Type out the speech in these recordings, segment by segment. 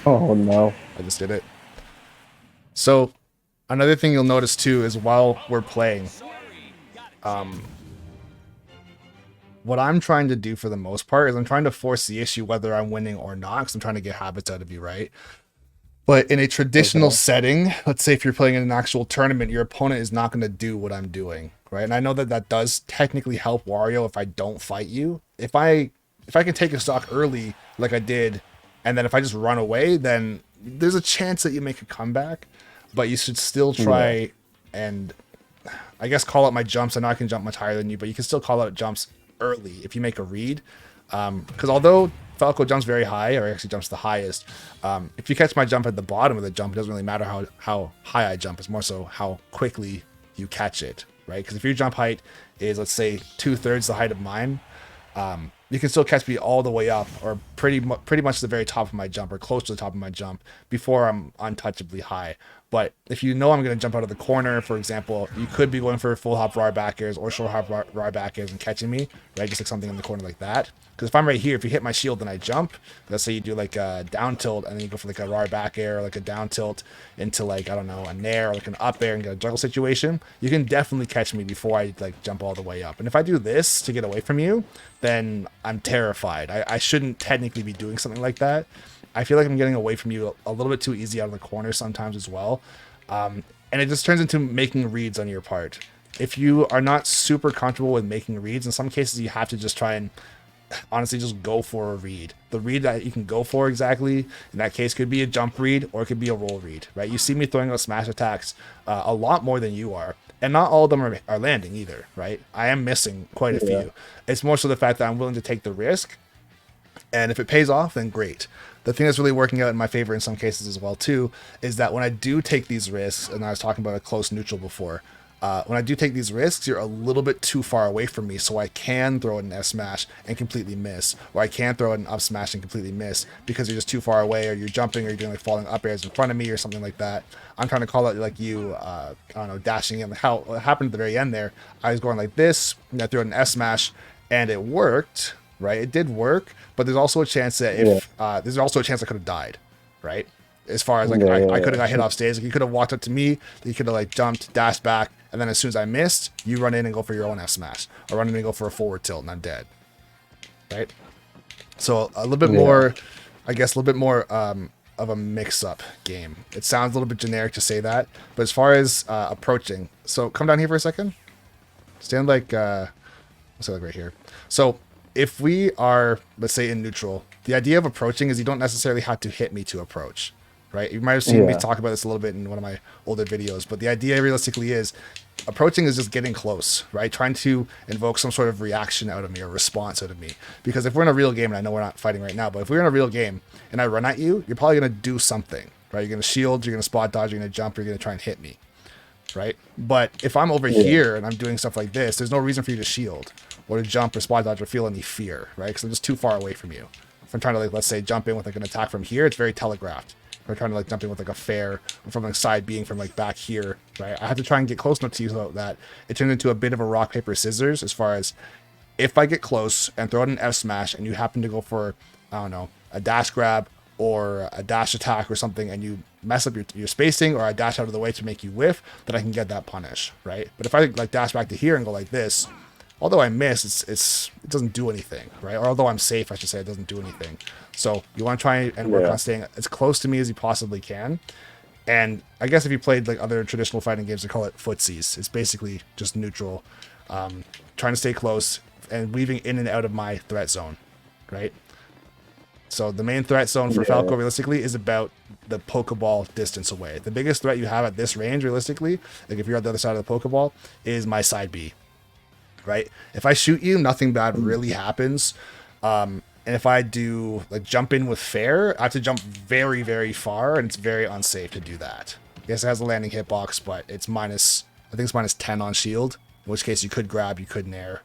Oh no. I just did it. So another thing you'll notice too is while we're playing, what I'm trying to do for the most part is I'm trying to force the issue whether I'm winning or not, because I'm trying to get habits out of you, right? But in a traditional setting, let's say if you're playing in an actual tournament, your opponent is not going to do what I'm doing, right? And I know that that does technically help Wario if I don't fight you. If I can take a stock early like I did, and then if I just run away, then there's a chance that you make a comeback, but you should still try and I guess call out my jumps. I know I can jump much higher than you, but you can still call out jumps early if you make a read. Because although Falco jumps very high, or actually jumps the highest, if you catch my jump at the bottom of the jump, it doesn't really matter how high I jump. It's more so how quickly you catch it, right? Because if your jump height is, let's say, 2/3 the height of mine, you can still catch me all the way up, or pretty much the very top of my jump, or close to the top of my jump, before I'm untouchably high. But if you know I'm going to jump out of the corner, for example, you could be going for full hop raw back airs or short hop raw back airs and catching me, right? Just like something in the corner like that. Because if I'm right here, if you hit my shield and I jump, let's say you do like a down tilt and then you go for like a raw back air, or like a down tilt into like, I don't know, a nair or like an up air and get a juggle situation, you can definitely catch me before I like jump all the way up. And if I do this to get away from you, then I'm terrified. I shouldn't technically be doing something like that. I feel like I'm getting away from you a little bit too easy out of the corner sometimes as well. And it just turns into making reads on your part. If you are not super comfortable with making reads, in some cases you have to just try and honestly just go for a read. The read that you can go for exactly in that case could be a jump read or it could be a roll read, right? You see me throwing out smash attacks a lot more than you are. And not all of them are landing either, right? I am missing quite a few. It's more so the fact that I'm willing to take the risk. And if it pays off, then great. The thing that's really working out in my favor in some cases as well, too, is that when I do take these risks, and I was talking about a close neutral before, when I do take these risks, you're a little bit too far away from me, so I can throw an F smash and completely miss, or I can throw an up smash and completely miss because you're just too far away, or you're jumping, or you're doing like falling up airs in front of me, or something like that. I'm trying to call out like you, I don't know, dashing in. Like how it happened at the very end there. I was going like this, and I threw an F smash, and it worked. Right, it did work, but there's also a chance that if there's also a chance I could have died, right? As far as like I could have got hit off stage, like you could have walked up to me, you could have like jumped, dashed back, and then as soon as I missed, you run in and go for your own F smash, or run in and go for a forward tilt, and I'm dead, right? So a little bit more, I guess, a little bit more of a mix-up game. It sounds a little bit generic to say that, but as far as approaching, so come down here for a second, stand like, let's say like right here. So if we are, let's say, in neutral, the idea of approaching is you don't necessarily have to hit me to approach, right? You might have seen me talk about this a little bit in one of my older videos, but the idea realistically is approaching is just getting close, right? Trying to invoke some sort of reaction out of me or response out of me. Because if we're in a real game, and I know we're not fighting right now, but if we're in a real game and I run at you, you're probably going to do something, right? You're going to shield, you're going to spot dodge, you're going to jump, you're going to try and hit me, right? But if I'm over here and I'm doing stuff like this, there's no reason for you to shield or to jump or spot dodge or feel any fear, right? Because I'm just too far away from you. If I'm trying to, like, let's say, jump in with like an attack from here, it's very telegraphed. If I'm trying to like jump in with like a fair or from like side being from like back here, right? I have to try and get close enough to you so that it turns into a bit of a rock, paper, scissors as far as if I get close and throw out an F smash and you happen to go for, I don't know, a dash grab or a dash attack or something, and you mess up your spacing, or I dash out of the way to make you whiff, then I can get that punish, right? But if I like dash back to here and go like this, although I miss, it doesn't do anything, right? Or although I'm safe, I should say, it doesn't do anything. So you want to try and work on staying as close to me as you possibly can. And I guess if you played like other traditional fighting games, they call it footsies. It's basically just neutral, trying to stay close and weaving in and out of my threat zone, right? So the main threat zone for Falco realistically is about the Pokeball distance away. The biggest threat you have at this range realistically, like if you're at the other side of the Pokeball, is my side B, right? If I shoot you, nothing bad really happens. And if I do like jump in with fair, I have to jump very, very far, and it's very unsafe to do that. Yes, it has a landing hitbox, but it's minus, I think it's minus 10 on shield, in which case you could grab, you could nair.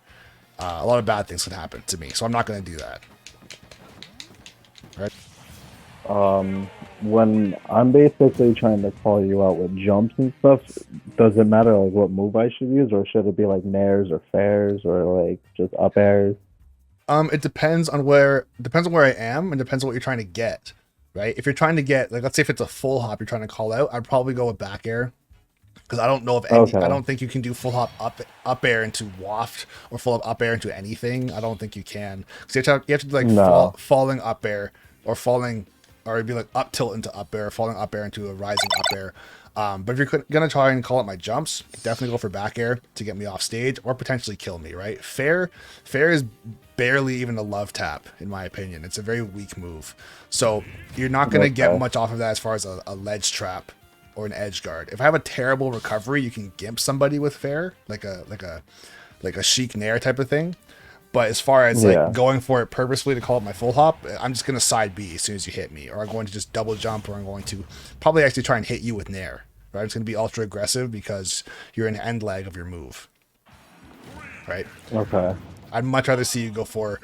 A lot of bad things could happen to me, so I'm not going to do that. Right? when I'm basically trying to call you out with jumps and stuff, does it matter like what move I should use, or should it be like nairs or fairs or like just up airs? It depends on where I am, and depends on what you're trying to get, right? If you're trying to get, like, let's say if it's a full hop you're trying to call out, I'd probably go with back air, because I Okay. don't think you can do full hop up air into waft, or full up air into anything. I don't think you can, because you have to do like No. falling up air, or falling, or it'd be like up tilt into up air, falling up air into a rising up air. But if you're gonna try and call out my jumps, definitely go for back air to get me off stage or potentially kill me. Right? Fair is barely even a love tap in my opinion. It's a very weak move, so you're not gonna get Okay. much off of that as far as a ledge trap or an edge guard. If I have a terrible recovery, you can gimp somebody with fair, like a chic nair type of thing. But as far as like Yeah. going for it purposefully to call up my full hop, I'm just gonna side B as soon as you hit me, or I'm going to just double jump, or I'm going to probably actually try and hit you with nair. Right, it's gonna be ultra aggressive because you're in end lag of your move. Right, Okay. I'd much rather see you go for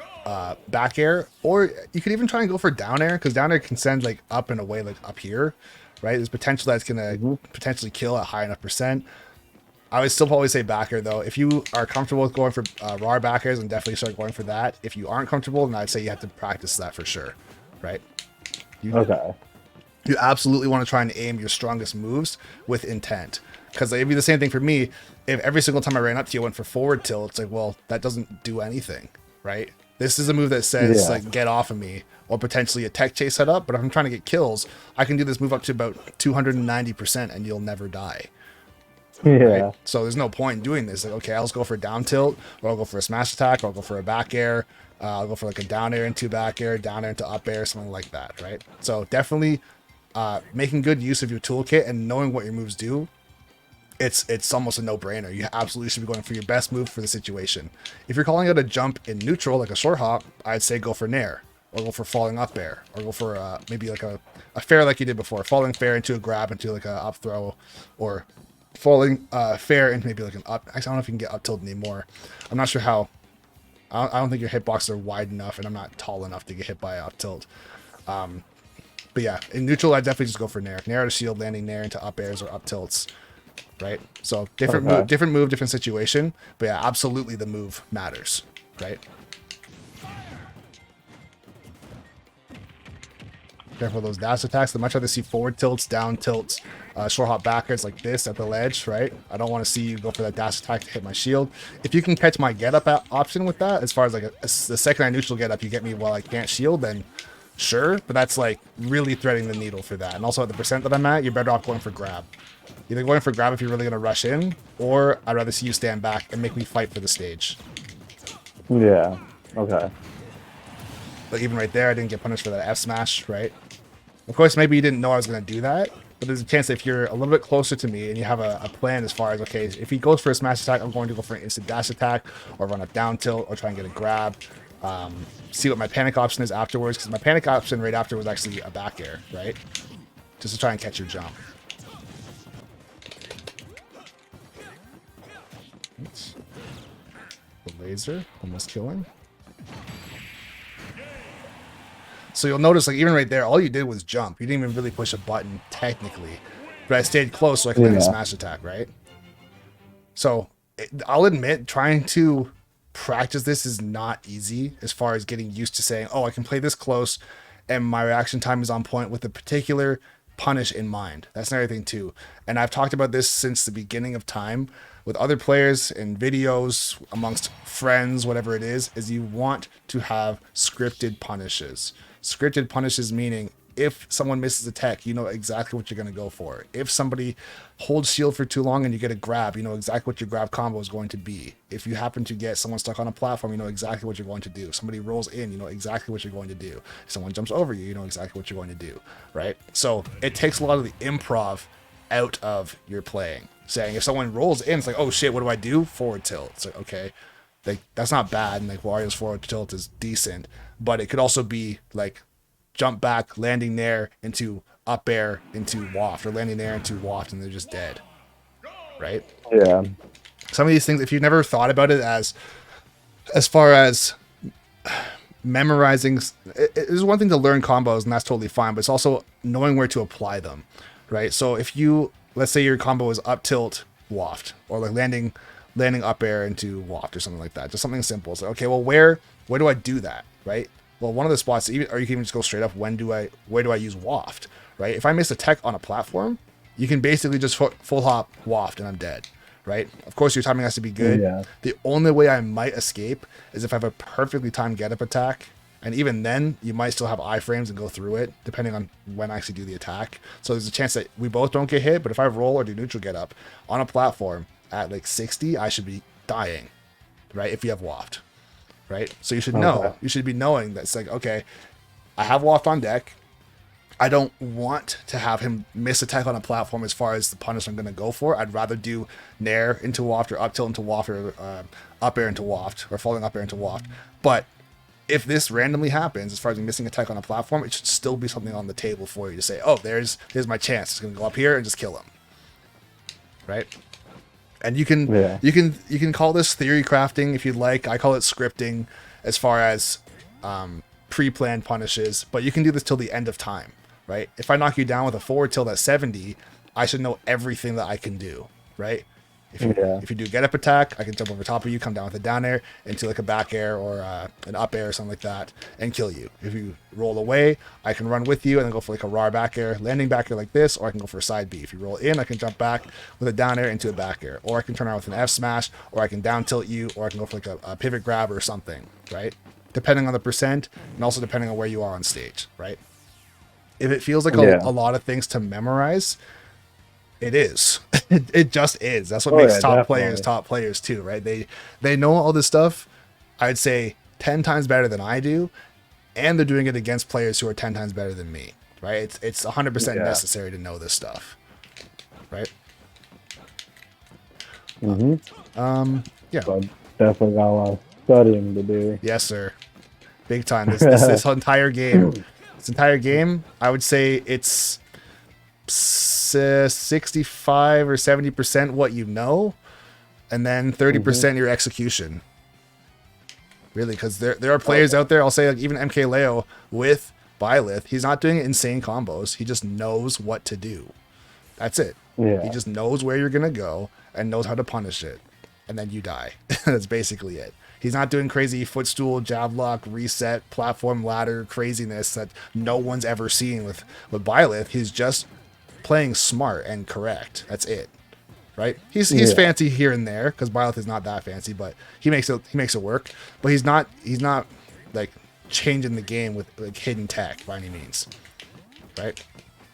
back air, or you could even try and go for down air, because down air can send like up and away, like up here. Right, there's potential that's gonna Hmm. potentially kill at high enough percent. I would still probably say back air though. If you are comfortable with going for raw back airs, then definitely start going for that. If you aren't comfortable, then I'd say you have to practice that for sure. Right? You Okay. you absolutely want to try and aim your strongest moves with intent, because it'd be the same thing for me. If every single time I ran up to you went for forward tilt, it's like, well, that doesn't do anything, right? This is a move that says Yeah. like get off of me, or potentially a tech chase setup. But if I'm trying to get kills, I can do this move up to about 290% and you'll never die. Right? Yeah. So there's no point in doing this. Like, okay, I'll just go for a down tilt, or I'll go for a smash attack, or I'll go for a back air. I'll go for like a down air into back air, down air into up air, something like that, right? So definitely making good use of your toolkit and knowing what your moves do. It's almost a no-brainer. You absolutely should be going for your best move for the situation. If you're calling out a jump in neutral, like a short hop, I'd say go for nair, or go for falling up air, or go for maybe like a fair like you did before, falling fair into a grab into like a up throw, or falling fair into maybe like an up. Actually, I don't know if you can get up tilt anymore. I'm not sure how. I don't think your hitboxes are wide enough, and I'm not tall enough to get hit by up tilt. But yeah, in neutral, I definitely just go for nair. Nair to shield, landing nair into up airs or up tilts, right? So Okay. different move, different situation. But yeah, absolutely the move matters, right? Careful of those dash attacks. I'd much rather see forward tilts, down tilts, short hop backwards like this at the ledge, right? I don't want to see you go for that dash attack to hit my shield. If you can catch my get up option with that, as far as like the second I neutral get up, you get me while I can't shield, then sure. But that's like really threading the needle for that. And also at the percent that I'm at, you're better off going for grab. Either going for grab if you're really going to rush in, or I'd rather see you stand back and make me fight for the stage. Yeah. Okay. But even right there, I didn't get punished for that F smash, right? Of course, maybe you didn't know I was going to do that, but there's a chance that if you're a little bit closer to me and you have a plan as far as, okay, if he goes for a smash attack, I'm going to go for an instant dash attack, or run a down tilt, or try and get a grab. See what my panic option is afterwards, because my panic option right after was actually a back air, right? Just to try and catch your jump. Oops. The laser, almost killing. So you'll notice, like, even right there, all you did was jump. You didn't even really push a button, technically. But I stayed close so I could land a Yeah. smash attack, right? So I'll admit, trying to practice this is not easy as far as getting used to saying, oh, I can play this close and my reaction time is on point with a particular punish in mind. That's another thing, too. And I've talked about this since the beginning of time with other players in videos, amongst friends, whatever it is you want to have scripted punishes. Scripted punishes meaning if someone misses a tech, you know exactly what you're going to go for. If somebody holds shield for too long and you get a grab, you know exactly what your grab combo is going to be. If you happen to get someone stuck on a platform, you know exactly what you're going to do. If somebody rolls in, you know exactly what you're going to do. If someone jumps over you, you know exactly what you're going to do, right? So it takes a lot of the improv out of your playing. Saying if someone rolls in, it's like, oh shit, what do I do? Forward tilt. It's like, okay, like that's not bad, and like Wario's forward tilt is decent, but it could also be like jump back, landing there into up air into waft, or landing there into waft, and they're just dead, right? Yeah. Some of these things, if you've never thought about it as far as memorizing. It's one thing to learn combos, and that's totally fine, but it's also knowing where to apply them, right? So if you, let's say your combo is up tilt waft, or like landing up air into waft or something like that, just something simple. It's like, okay, well, where do I do that, right? Well, one of the spots, even, or you can even just go straight up, where do I use waft, right? If I miss a tech on a platform, you can basically just full hop waft and I'm dead, right? Of course, your timing has to be good. Yeah. The only way I might escape is if I have a perfectly timed get up attack. And even then, you might still have iframes and go through it, depending on when I actually do the attack. So there's a chance that we both don't get hit, but if I roll or do neutral get up on a platform at like 60, I should be dying, right? If you have waft, right? So you should know. Okay. You should be knowing that it's like, okay, I have waft on deck. I don't want to have him miss attack on a platform as far as the punish I'm going to go for. I'd rather do nair into waft or up tilt into waft or up air into waft or falling up air into waft. But if this randomly happens, as far as missing attack on a platform, it should still be something on the table for you to say, oh, here's my chance. It's going to go up here and just kill him. Right? And you can call this theory crafting if you'd like. I call it scripting as far as pre-planned punishes, but you can do this till the end of time, right? If I knock you down with a forward tilt at 70, I should know everything that I can do, right? If you do get up attack, I can jump over top of you, come down with a down air into like a back air or an up air or something like that and kill you. If you roll away, I can run with you and then go for like a raw back air, landing back air like this, or I can go for a side B. If you roll in, I can jump back with a down air into a back air, or I can turn around with an F smash, or I can down tilt you, or I can go for like a pivot grab or something, right? Depending on the percent and also depending on where you are on stage, right? If it feels like a lot of things to memorize, it is. It just is. That's what makes top players too, right? They know all this stuff, I'd say 10 times better than I do, and they're doing it against players who are 10 times better than me, right? It's 100% necessary to know this stuff, right? Yeah. So definitely got a lot of studying to do. Yes, sir. Big time. This entire game, I would say it's 65 or 70% what you know, and then 30% your execution. Really, because there are players out there, I'll say like even MK Leo with Byleth, he's not doing insane combos. He just knows what to do. That's it. Yeah. He just knows where you're going to go and knows how to punish it. And then you die. That's basically it. He's not doing crazy footstool, jab lock, reset, platform ladder craziness that no one's ever seen with Byleth. He's just playing smart and correct. That's it, right? He's fancy here and there because Byleth is not that fancy, but he makes it work. But he's not like changing the game with like hidden tech by any means, right?